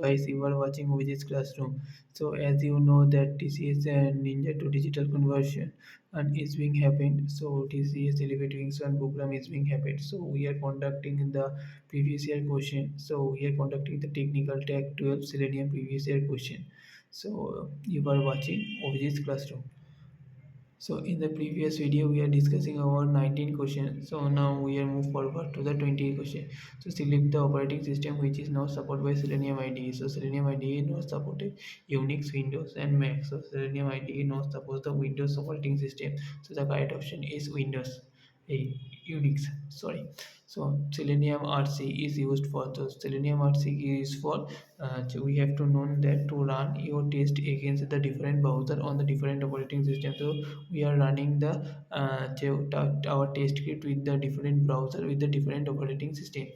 Guys, you are watching Vijay's Classroom. So as you know that TCS Ninja to digital conversion and is being happened. So TCS Elevator One program is being happened. So we are conducting the previous year question. So we are conducting the technical tech 12 Selenium previous year question. So you are watching Vijay's Classroom. So in the previous video we are discussing our 19 questions. So now we are move forward to the 20 question. So select the operating system which is not supported by Selenium IDE. So Selenium IDE not supported Unix, Windows and Mac. So Selenium IDE not supports the Windows operating system. So the correct option is Windows. A Unix. Sorry. So Selenium RC is used for the Selenium RC is for so we have to know that to run your test against the different browser on the different operating system. So we are running the our test script with the different browser with the different operating system.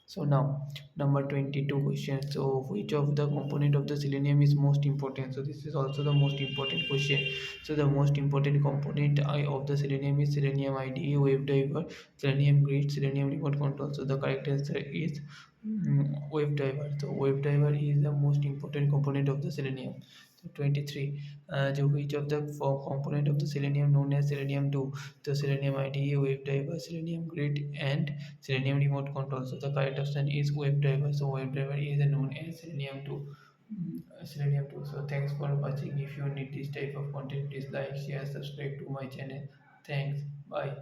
So now number 22 question. So which of the component of the Selenium is most important? So this is also the most important question. So the most important component of the Selenium is Selenium IDE, WebDriver, Selenium Grid, Selenium Remote Control. So the correct answer is WebDriver. So WebDriver is the most important component of the Selenium. So 23. So which of the four component of the Selenium known as Selenium 2? The Selenium IDE, WebDriver, Selenium Grid, and Selenium Remote Control. So the correct option is WebDriver. So WebDriver is known as Selenium 2. Selenium 2. So thanks for watching. If you need this type of content, please like, share, subscribe to my channel. Thanks. Bye.